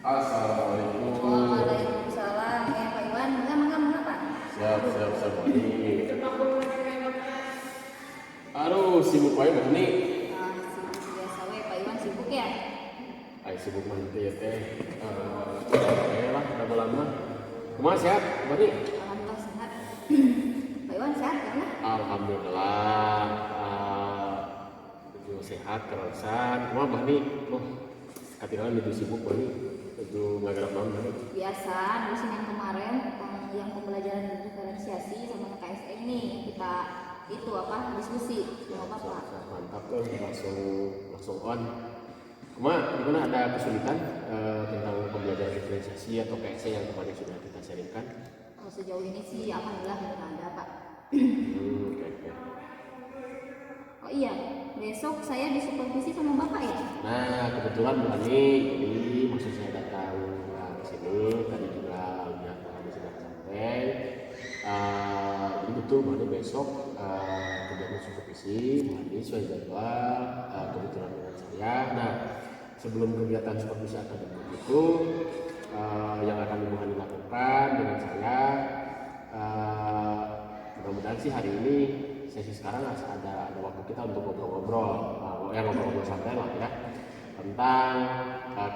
Assalamualaikum. Waalaikumsalam. Ya Pak Iwan, mengapa? Siap. Aduh, sibuk wae nih. Sibuk biasa we, Pak Iwan sibuk ya? Sibuk mah ya teh. Lah, lama-lama. Kumaha sehat, Bani? Alhamdulillah sehat. Pak Iwan sehat kan? Alhamdulillah. Sehat kerasan. Kumaha Bani? Katingan itu sibuk Bani. Itu ngagarap naon Bani? Biasa, di Senin kemarin yang pembelajaran diferensiasi sama KSE ini yang kita diskusi sama Bapak. Mantap tuh, langsung on. Gimana ada kesulitan tentang pembelajaran diferensiasi atau KSE yang kemarin sudah kita sharingkan? Sejauh ini sih alhamdulillah belum ada Pak. Okay. Oh iya, besok saya disupervisi sama Bapak ya? Nah, kebetulan Bu Ani, jadi maksud saya datang ke sini, tadi juga lihat Bu Ani sudah sampai. Jadi betul Bu Ani besok kegiatan supervisi, Bu Ani sesuai jadwal, kebetulan dengan saya. Nah, sebelum kegiatan supervisi akademik itu, yang akan Bu Ani lakukan dengan saya, mudah-mudahan sih hari ini sesi sekarang ada waktu kita untuk ngobrol-ngobrol, ngobrol-ngobrol santai lah ya tentang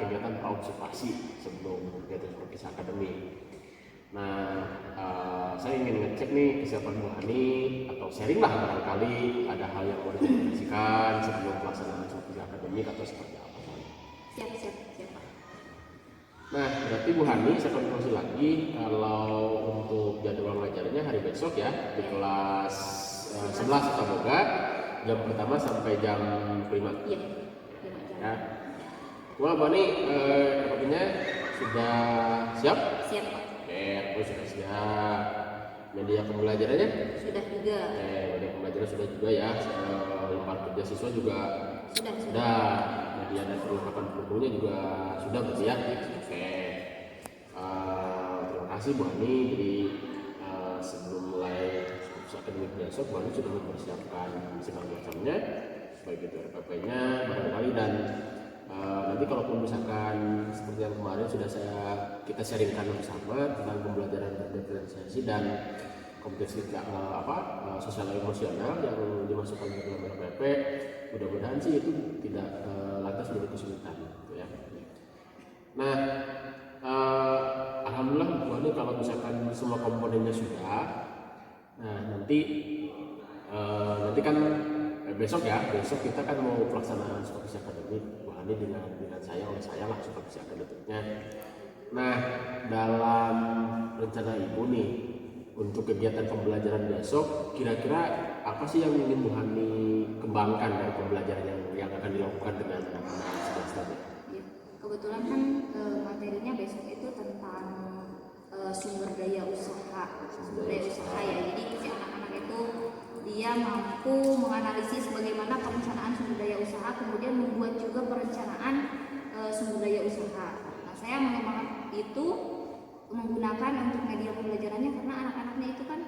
kegiatan praobservasi sebelum kegiatan supervisi akademik. Nah, saya ingin ngecek nih kesiapan Bu Hani atau sharing lah barangkali ada hal yang mau dikonsultasikan sebelum pelaksanaan supervisi akademik atau seperti apa. Siap. Nah, berarti Bu Hani saya konfirmasi lagi kalau untuk jadwal ngajarnya hari besok ya di kelas 11 atau boga jam pertama sampai jam 5. Iya, 5 jam. Ya. Wah, Bani, kopinya sudah siap? Siap Pak. Oke, aku sudah siap. Media pembelajarannya? Sudah juga. Media pembelajaran sudah juga ya. Lembar kerja siswa juga Sudah. Media dan perlengkapan bukunya juga sudah berarti ya. Oke. Terima kasih Bu Hani. Jadi sebelum mulai akademik besok, Bu Hani sudah mempersiapkan segala macamnya, baik itu RPP-nya barangkali dan nanti kalaupun misalkan seperti yang kemarin sudah kita sharingkan bersama tentang pembelajaran diferensiasi dan kompetensi sosial emosional yang dimasukkan ke dalam RPP, mudah-mudahan sih itu tidak lantas menjadi kesulitan gitu ya. Nah, alhamdulillah Bu Hani kalau misalkan semua komponennya sudah, nah nanti kan besok kita kan mau pelaksanaan supervisi akademik Bu Hani dengan oleh saya lah supervisi akademiknya. Nah, dalam rencana Ibu nih untuk kegiatan pembelajaran besok, kira-kira apa sih yang ingin Bu Hani kembangkan dari pembelajaran yang akan dilakukan dengan anak-anak 11 tadi? Ya, kebetulan kan materinya besok itu tentang sumber daya usaha ya. Jadi si anak-anak itu dia mampu menganalisis bagaimana perencanaan sumber daya usaha, kemudian membuat juga perencanaan sumber daya usaha. Nah, saya mengembangkan itu menggunakan untuk media pembelajarannya karena anak-anaknya itu kan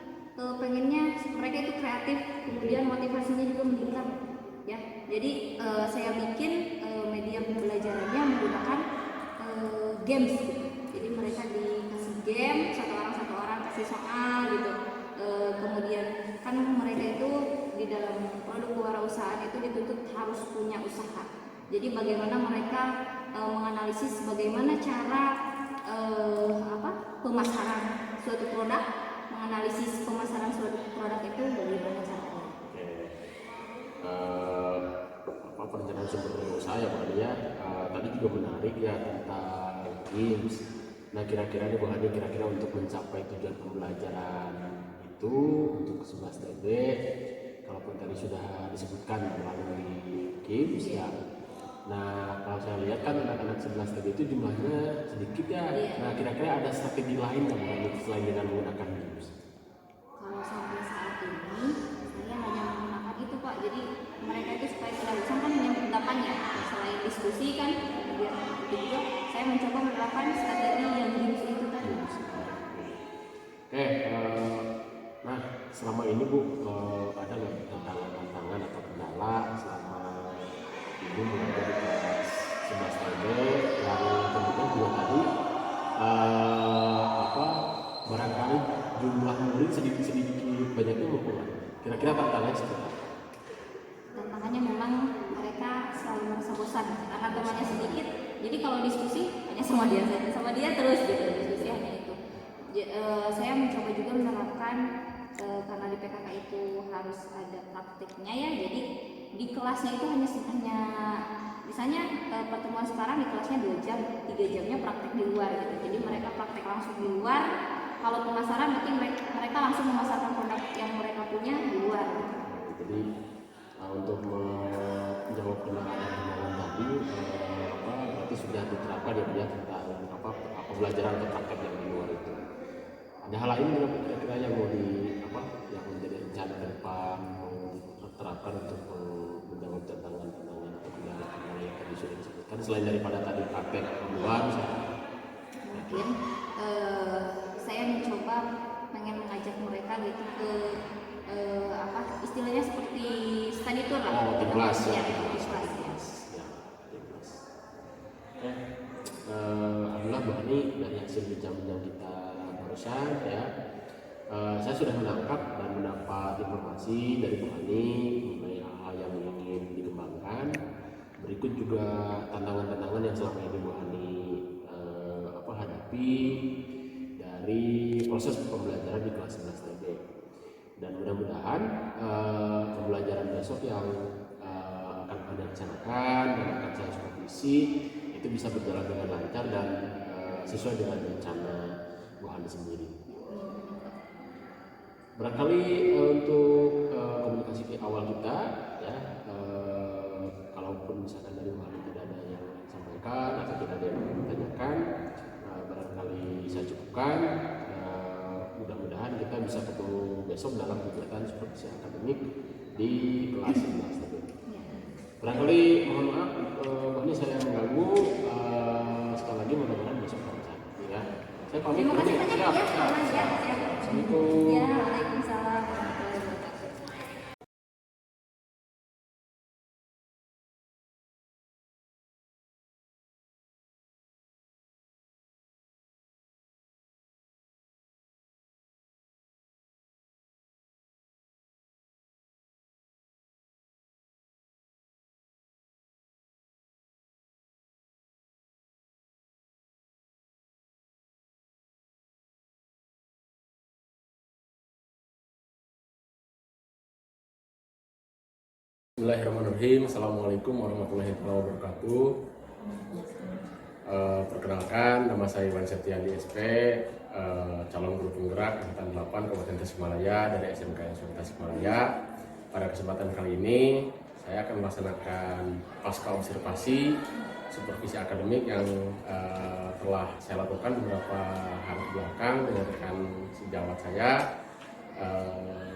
pengennya mereka itu kreatif, kemudian motivasinya juga meningkat ya. Jadi saya bikin media pembelajarannya menggunakan games gitu. Jadi mereka dikasih game, satu orang kasih soal gitu. Kemudian kan mereka itu di dalam produk kewirausahaan itu dituntut harus punya usaha. Jadi bagaimana mereka menganalisis bagaimana cara pemasaran suatu produk, menganalisis pemasaran suatu produk itu bagaimana caranya. Perencanaan sumber daya usaha ya Pak ya. Tadi juga menarik ya tentang games. Nah, kira-kira nih Bu Hani, kira-kira untuk mencapai tujuan pembelajaran itu untuk 11 TB, kalaupun tadi sudah disebutkan melalui games ya. Nah, kalau saya lihat kan anak-anak 11 TB itu jumlahnya sedikit ya. Nah, kira-kira ada strategi lain nggak Bu Hani selain dengan menggunakan games? Kalau sampai saat ini saya hanya menggunakan itu Pak. Jadi mereka itu supaya tidak bosan kan hanya pendapat ya. Selain diskusi kan, kemudian itu juga saya mencoba menerapkan strategi yang games itu tadi. Oke, nah selama ini Bu ada nggak tantangan atau kendala selama Ibu mengajar di kelas 11 TB yang tentunya juga tadi sedikit banyaknya mempengaruhi. Kira-kira tantangannya seperti apa? Tantangannya memang mereka selalu merasa bosan karena temannya sedikit. Jadi kalau diskusi hanya sama dia terus gitu, diskusi hanya itu. Saya mencoba juga menerapkan karena di PKK itu harus ada praktiknya ya. Jadi di kelasnya itu hanya misalnya pertemuan sekarang di kelasnya 2 jam, 3 jamnya praktek di luar gitu. Jadi mereka praktek langsung di luar. Kalau penasaran nanti mereka langsung memasarkan produk yang mereka punya di luar. Jadi untuk menjawab kenangan tadi berarti sudah diterapkan ya tentang pembelajaran atau praktek yang di luar itu. Ada hal lain juga kira-kira yang mau yang menjadi rencana ke depan mau terapkan untuk menjawab tantangan atau kendala-kendala yang tadi sudah disebutkan selain daripada tadi praktek di luar misalnya? Mungkin saya mencoba pengen mengajak mereka gitu ke istilahnya seperti study tour lah. Tim kelas ya. Alhamdulillah Bu Hani, dari hasil bincang-bincang kita barusan ya, saya sudah menangkap dan mendapat informasi dari Bu Hani mengenai hal-hal yang ingin dikembangkan. Berikut juga tantangan-tantangan yang selama ini Bu Hani hadapi dari proses pembelajaran di kelas 11 TB. Dan mudah-mudahan pembelajaran besok yang akan Anda rencanakan dan akan saya supervisi itu bisa berjalan dengan lancar dan sesuai dengan rencana Bu Hani sendiri. Barangkali untuk komunikasi awal kita ya, kalaupun misalkan dari Bu Hani tidak ada yang sampaikan atau tidak ada yang ditanyakan, barangkali saya cukupkan. Mudah-mudahan kita bisa ketemu besok dalam kegiatan supervisi akademik di kelas 11 tadi. Barangkali mohon maaf ini saya mengganggu, sekali lagi mudah-mudahan besok bisa ya. Saya pamit. Terima kasih banyak ya. Assalamualaikum. Ya, waalaikumsalam. Bismillahirrahmanirrahim. Assalamualaikum warahmatullahi wabarakatuh. Perkenalkan, nama saya Iwan Septiandi SP, calon guru penggerak angkatan 8 Kabupaten Tasikmalaya dari SMK Islam Tasikmalaya. Pada kesempatan kali ini, saya akan melaksanakan pasca observasi supervisi akademik yang telah saya lakukan beberapa hari belakang dengan rekan sejawat saya.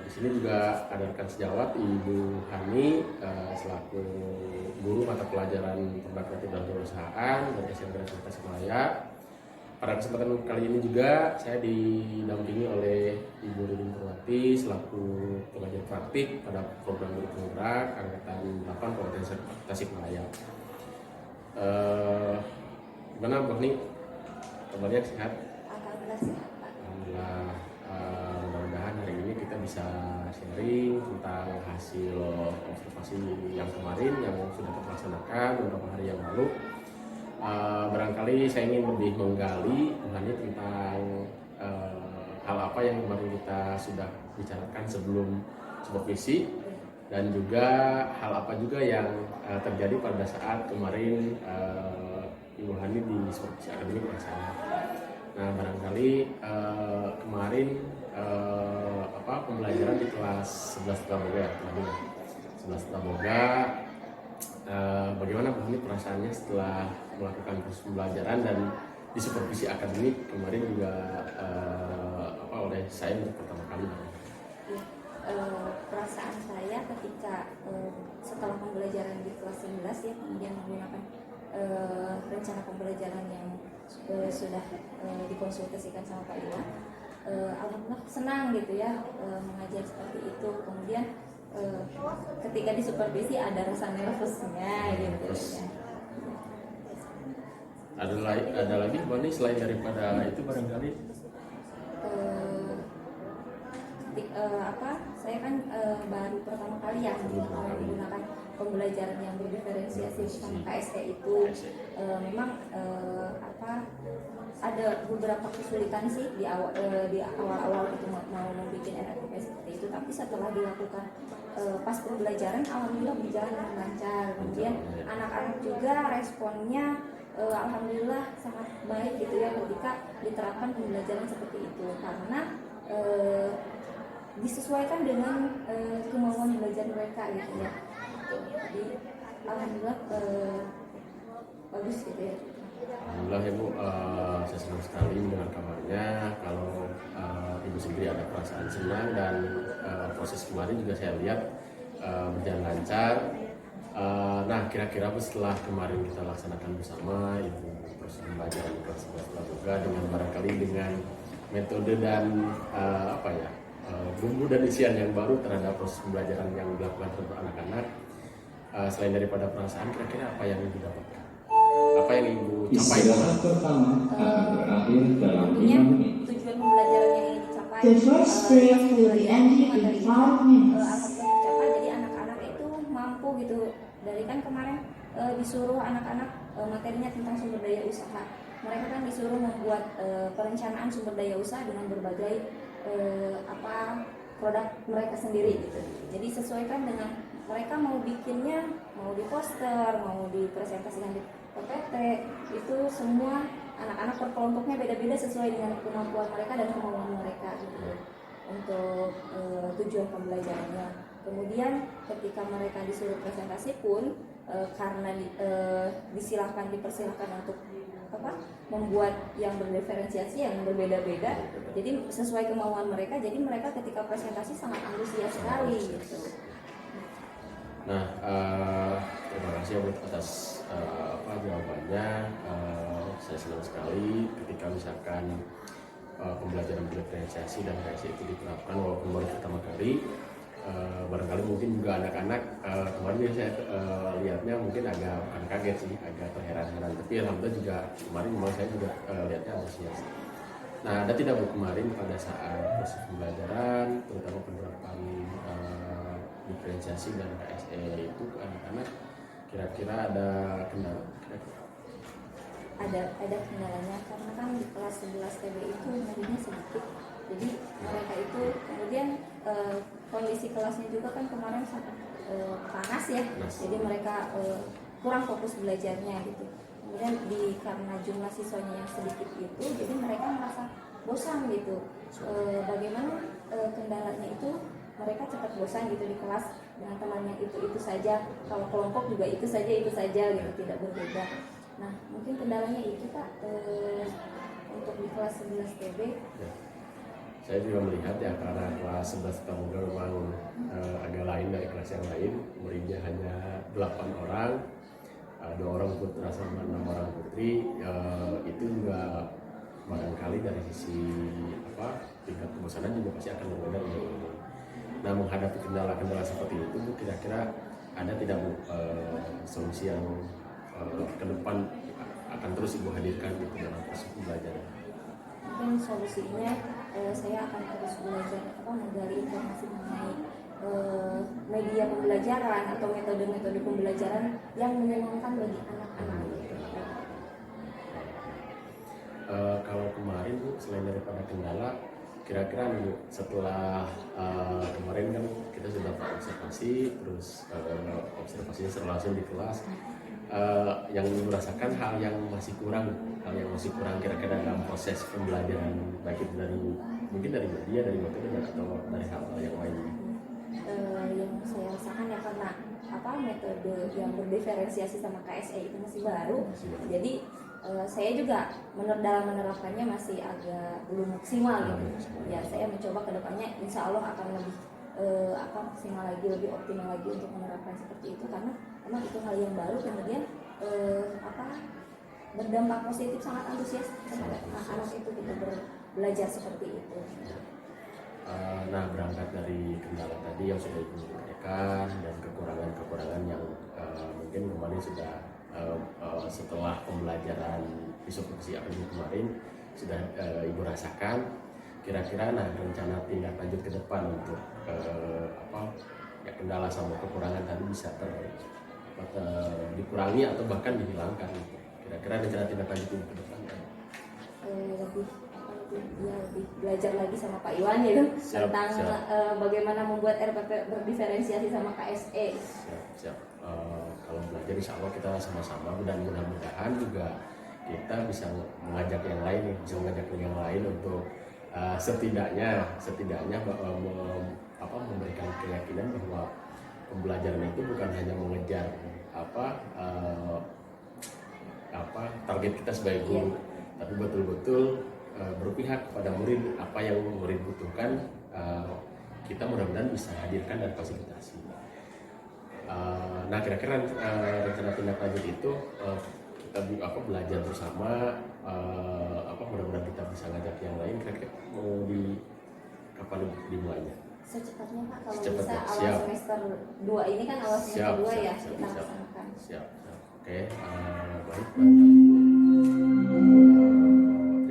Di sini juga ada rekan sejawat Ibu Hani selaku guru mata pelajaran produk kreatif dan perusahaan dari SMK Islam Tasikmalaya. Pada kesempatan kali ini juga saya didampingi oleh Ibu Ridin Purwati selaku pengajar praktik pada program guru penggerak angkatan 8 Kabupaten Tasikmalaya. Gimana Bu Hani? Kabarnya sehat? Alhamdulillah sehat, Pak. Alhamdulillah. Mudah-mudahan hari ini kita bisa sharing tentang hasil observasi yang kemarin yang sudah terlaksanakan beberapa hari yang lalu. Barangkali saya ingin lebih menggali tentang hal apa yang kemarin kita sudah bicarakan sebelum supervisi dan juga hal apa juga yang terjadi pada saat kemarin Ibu Hani di supervisi akademik bersama. Nah, barangkali kemarin pembelajaran di kelas 11 Taboga ya, 11 Taboga. Bagaimana Bu Hani perasaannya setelah melakukan proses pembelajaran dan di supervisi akademik kemarin juga oleh saya untuk pertama kali? Perasaan saya ketika setelah pembelajaran di kelas 11 ya, kemudian menggunakan rencana pembelajaran yang sudah dikonsultasikan sama Pak Iwan, alhamdulillah senang gitu ya mengajar seperti itu. Kemudian ketika disupervisi ada rasa nervousnya gitu ya. Ada lagi Bu Hani selain daripada itu barangkali? saya kan baru pertama kali ya menggunakan pembelajaran yang berdiferensiasi sama KSE itu. Memang ada beberapa kesulitan sih di awal-awal itu mau membuat RFP seperti itu, tapi setelah dilakukan pas pembelajaran alhamdulillah berjalan dengan lancar. Kemudian anak-anak juga responnya alhamdulillah sangat baik gitu ya ketika diterapkan pembelajaran seperti itu, karena disesuaikan dengan kemauan belajar mereka gitu ya. Jadi alhamdulillah bagus gitu ya. Alhamdulillah ya Bu, saya senang sekali mendengar kabarnya kalau Ibu sendiri ada perasaan senang, dan proses kemarin juga saya lihat berjalan lancar. Nah, kira-kira Bu, setelah kemarin kita laksanakan bersama Ibu proses pembelajaran di kelas 11 juga dengan barangkali dengan metode dan bumbu dan isian yang baru terhadap proses pembelajaran yang dilakukan terhadap anak-anak. Selain daripada perasaan, kira-kira apa yang Ibu dapatkan? Apa yang Ibu capai? Istirahat pertama akan berakhir dalam 5 menit. Tujuan pembelajaran yang ingin dicapai. The first period will be ending in 5 minutes. Alhamdulillah tercapai, jadi anak-anak itu mampu gitu. Dari kan kemarin disuruh anak-anak materinya tentang sumber daya usaha. Mereka kan disuruh membuat perencanaan sumber daya usaha dengan berbagai produk mereka sendiri gitu. Jadi sesuaikan dengan mereka mau bikinnya, mau di poster, mau dipresentasikan di PPT, itu semua anak-anak per kelompoknya beda-beda sesuai dengan kemampuan mereka dan kemauan mereka gitu untuk tujuan pembelajarannya. Kemudian ketika mereka disuruh presentasi pun karena dipersilahkan untuk membuat yang berdiferensiasi yang berbeda-beda, jadi sesuai kemauan mereka, jadi mereka ketika presentasi sangat antusias sekali gitu. Nah, terima kasih Bu atas jawabannya. Saya senang sekali ketika misalkan pembelajaran diferensiasi dan KSE itu diterapkan walaupun baru pertama kali. Barangkali mungkin juga anak-anak kemarin saya lihatnya mungkin agak kaget sih, agak terheran-heran, tapi alhamdulillah juga kemarin memang saya juga lihatnya antusias. Nah, ada tidak Bu kemarin pada saat proses pembelajaran terutama penerapan diferensiasi dan KSE itu ke anak-anak, kira-kira ada kendala? Ada kendalanya karena kan di kelas 11 TB itu muridnya sedikit, jadi mereka itu kemudian kondisi kelasnya juga kan kemarin sangat panas ya, jadi mereka kurang fokus belajarnya gitu. Kemudian karena jumlah siswanya yang sedikit itu, jadi mereka merasa bosan gitu. Bagaimana kendalanya itu, mereka cepat bosan gitu di kelas dengan temannya itu saja, kalau kelompok juga itu saja gitu, tidak berbeda. Nah, mungkin kendalanya itu Pak untuk di kelas 11 TB. Ya. Saya juga melihat ya, karena kelas 11 Pramuga memang agak lain dari kelas yang lain. Muridnya hanya 8 orang, 2 orang putra sama 6 orang putri. Itu juga barangkali dari sisi tingkat kebosanan juga pasti akan berbeda dengan ini. Nah, menghadapi kendala-kendala seperti itu Bu, kira-kira ada tidak Bu solusi yang ke depan akan terus Ibu hadirkan gitu dalam proses pembelajaran? Mungkin solusinya saya akan terus belajar menggali informasi mengenai media pembelajaran atau metode-metode pembelajaran yang menyenangkan bagi anak-anak. Kalau kemarin Bu, selain daripada kendala, kira-kira Bu, setelah kemarin kan kita sudah observasi, terus observasinya langsung di kelas, yang merasakan hal yang masih kurang kira-kira dalam proses pembelajaran, baik itu mungkin dari media, dari metode, atau dari hal-hal yang lain. Yang saya rasakan ya karena metode yang berdiferensiasi sama KSE itu masih baru, jadi saya juga dalam menerapkannya masih agak belum maksimal gitu. Ya, saya mencoba kedepannya insya Allah akan lebih maksimal lagi, lebih optimal lagi untuk menerapkan seperti itu, karena memang itu hal yang baru, kemudian berdampak positif, sangat antusias anak-anak itu kita belajar seperti itu. Nah, berangkat dari kendala tadi yang sudah Ibu sampaikan dan kekurangan yang mungkin kemarin sudah setelah pembelajaran di supervisi APB kemarin sudah Ibu rasakan, kira-kira nah rencana tindak lanjut ke depan untuk ya kendala sama kekurangan tadi bisa dikurangi atau bahkan dihilangkan gitu. Kira-kira rencana tindak lanjut ke depan lebih belajar lagi sama Pak Iwan gitu tentang bagaimana membuat RPP berdiferensiasi sama KSE. Siap. Kalau belajar insya Allah kita sama-sama dan mudah-mudahan juga kita bisa mengajak yang lain untuk setidaknya memberikan keyakinan bahwa pembelajaran itu bukan hanya mengejar target kita sebagai guru, tapi betul-betul berpihak kepada murid. Apa yang murid butuhkan kita mudah-mudahan bisa hadirkan dan fasilitasi. Nah kira-kira rencana tindak lanjut itu kita belajar bersama, mudah-mudahan kita bisa ngajak yang lain. Kira-kira mau kapan dimulainya? Secepatnya Pak, kalau Secepatnya, bisa awal siap. semester 2 ini kan awal semester 2 ya kita laksanakan. Siap. Oke, baik.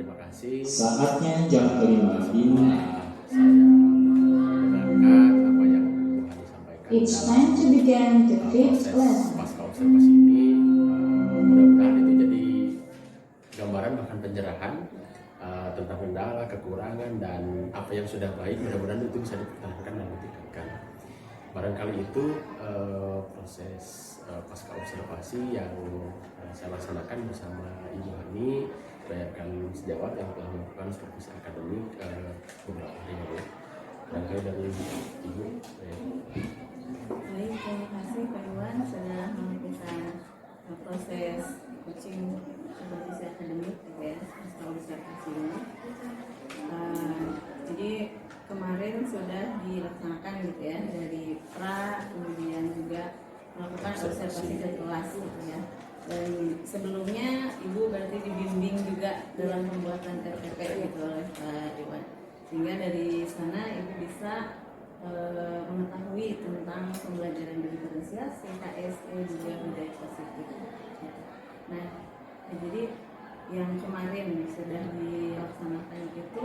Terima kasih. Saatnya jam 5 dini. Saya mendengarkan apa yang Bu Hani sampaikan It's dalam time to begin the fifth proses lesson. pasca observasi ini. Mudah-mudahan itu jadi gambaran bahkan pencerahan tentang kendala, kekurangan dan apa yang sudah baik. Mudah-mudahan itu bisa dipertahankan dan ditingkatkan. Barangkali itu proses pasca observasi yang saya laksanakan bersama Ibu Hani berdasarkan sejawat yang telah melakukan supervisi akademik beberapa hari lalu. Barangkali dari Ibu. Baik, terima kasih Pak Iwan sudah memberikan proses coaching supervisi akademik gitu ya, pasca observasi ini. Jadi kemarin sudah dilaksanakan gitu ya, dari pra kemudian juga melakukan observasi ke kelas gitu ya. Dan sebelumnya Ibu berarti dibimbing juga dalam pembuatan RPP gitu oleh Pak Iwan, sehingga dari sana Ibu bisa mengetahui tentang pembelajaran diferensiasi, KSE juga budaya positif. Nah, jadi yang kemarin sudah dilaksanakan itu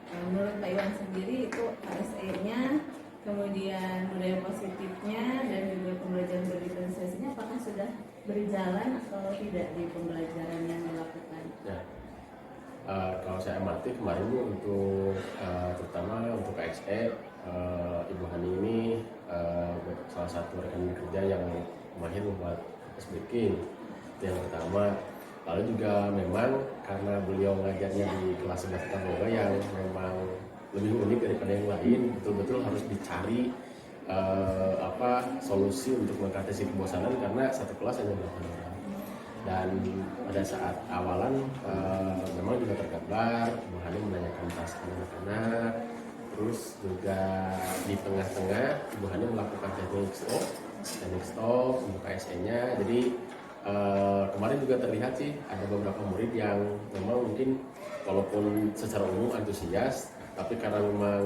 menurut Pak Iwan sendiri itu KSE-nya, kemudian budaya positifnya dan juga pembelajaran berdiferensiasinya apakah sudah berjalan atau tidak di pembelajaran yang dilakukan? Ya. Kalau saya amati kemarin Bu, untuk terutama untuk KSE, Ibu Hani ini salah satu rekan kerja yang mahir membuat speaking. Itu yang pertama. Lalu juga memang karena beliau ngajarnya di kelas 11 Boga yang memang lebih unik daripada yang lain, betul-betul harus dicari solusi untuk mengatasi kebosanan karena satu kelas hanya 8 orang. Dan pada saat awalan memang juga tergambar Ibu Hani menanyakan tas anak-anak, terus juga di tengah-tengah Ibu Hani melakukan teknik stop untuk KSE-nya. Jadi kemarin juga terlihat sih ada beberapa murid yang memang mungkin walaupun secara umum antusias, tapi karena memang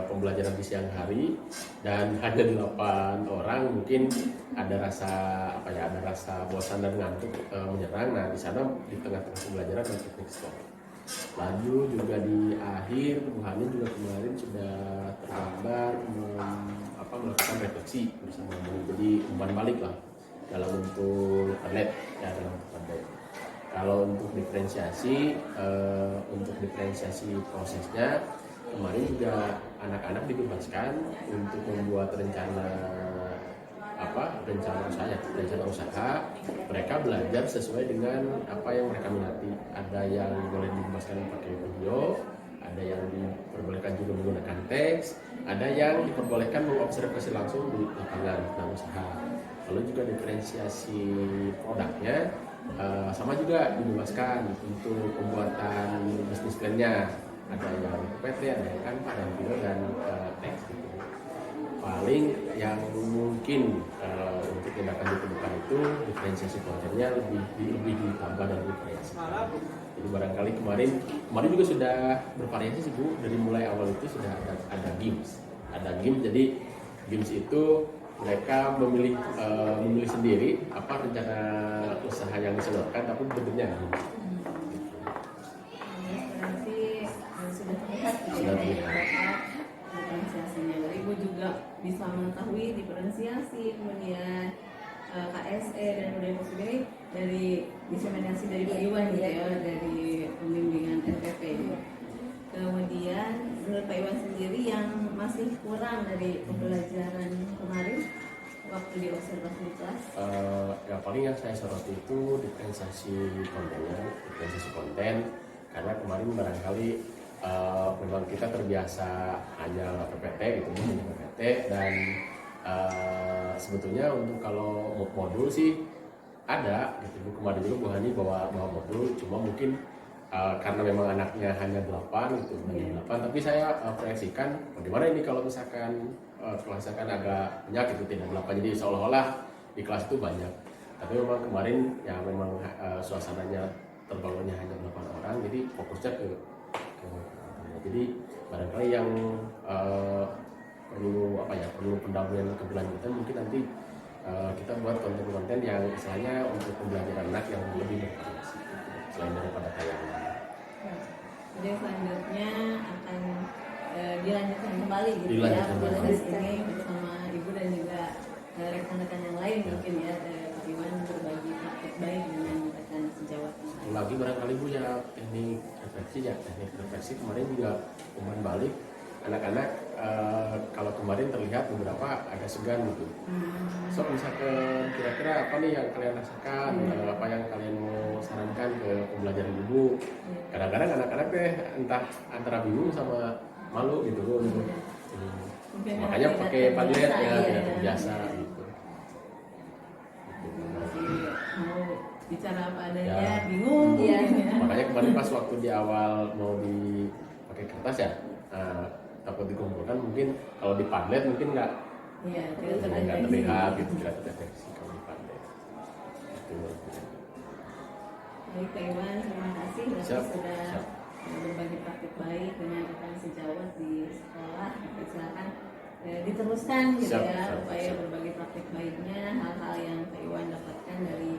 pembelajaran di siang hari dan hanya 8 orang, mungkin ada rasa bosan dan ngantuk menyerang. Nah di sana di tengah-tengah pembelajaran ada teknik stop. Lalu juga di akhir Bu Hani juga kemarin sudah tergambar melakukan refleksi bersama murid, jadi umpan balik lah dalam bentuk tablet ya, dalam bentuk tablet. Kalau untuk diferensiasi prosesnya kemarin juga anak-anak dibebaskan untuk membuat rencana usaha. Mereka belajar sesuai dengan apa yang mereka minati. Ada yang boleh dibebaskan pakai video, ada yang diperbolehkan juga menggunakan teks, ada yang diperbolehkan mengobservasi langsung di lapangan usaha. Lalu juga diferensiasi produknya sama juga dibebaskan untuk pembuatan bisnis plan-nya. Ada yang PT, ada yang Canva, ada yang video dan teks gitu. Paling yang mungkin untuk tindakan di depan itu diferensiasi kontennya lebih ditambah dan divariasikan. Jadi barangkali kemarin juga sudah bervariasi sih Bu, dari mulai awal itu sudah ada games. Jadi games itu mereka memilih sendiri apa rencana usaha yang disodorkan, tapi bentuknya Berarti sudah terlihat gitu Sudah ya terlihat. Bapak diferensiasinya. Dari Ibu juga bisa mengetahui diferensiasi, kemudian KSE dan budaya positif dari diseminasi dari Pak Iwan gitu ya, dari pembimbingan NPP. Kemudian menurut Pak Iwan sendiri yang masih kurang dari pembelajaran kemarin waktu di observasi di kelas? Ya paling yang saya soroti itu diferensiasi konten, karena kemarin barangkali memang kita terbiasa hanya PPT gitu, PPT, dan sebetulnya untuk kalau modul sih ada gitu. Kemarin juga Bu Hani bawa modul, cuma mungkin karena memang anaknya hanya 8 gitu, hanya 8, tapi saya proyeksikan bagaimana ini kalau misalkan kelasnya kan agak banyak gitu, tidak 8, jadi seolah-olah di kelas itu banyak. Tapi memang kemarin ya memang suasananya terbangunnya hanya 8 orang, jadi fokusnya ke jadi barangkali yang perlu pendahuluan keberlanjutan, mungkin nanti kita buat konten-konten yang istilahnya untuk pembelajaran anak yang lebih bervariasi selain daripada tayangan. Jadi selanjutnya akan dilanjutkan kembali gitu Dilanjutkan ya kembali. proses ini bersama Ibu dan juga rekan-rekan yang lain mungkin ya, Pak Iwan berbagi praktek baik dengan rekan sejawat yang lain. Lagi barangkali Bu ya teknik refleksi kemarin juga umpan balik anak-anak kalau kemarin terlihat beberapa agak segan gitu. So misalkan kira-kira apa nih yang kalian rasakan, apa yang kalian mau sarankan ke pembelajaran Ibu. Kadang-kadang anak-anak teh entah antara bingung sama malu gitu Bu. Makanya pakai Padlet ya, tidak terbiasa gitu. Masih mau bicara apa adanya, Ya. bingung Iya. Makanya kemarin pas waktu di awal mau dipakai kertas ya, takut dikumpulkan, mungkin kalau di Padlet mungkin nggak Iya, tidak nggak terdeteksi. terlihat gitu, tidak terdeteksi kalau di Padlet. Itu. Baik Pak Iwan, terima kasih Bapak Siap, sudah siap. berbagi praktik baik dengan rekan sejawat di sekolah. Silakan diteruskan gitu Siap, ya, siap, upaya siap. berbagi praktik baiknya, hal-hal yang Pak Iwan dapatkan dari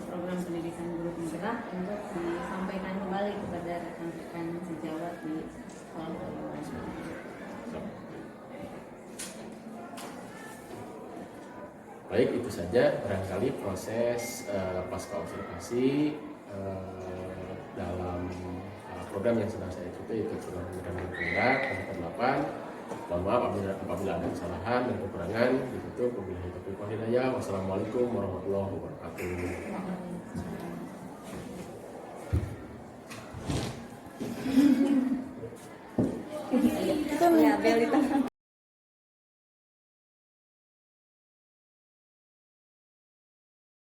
program pendidikan guru penggerak untuk disampaikan kembali kepada rekan-rekan sejawat di sekolah Pak Iwan. Baik, itu saja barangkali proses pasca observasi dalam program yang sedang saya ikuti, itu program pendidikan penggerak angkatan 8. Mohon maaf apabila ada kesalahan dan kekurangan. Ditutup. Wabillahi taufiq wal hidayah. Wassalamualaikum warahmatullahi wabarakatuh. Ya, bel di tangan.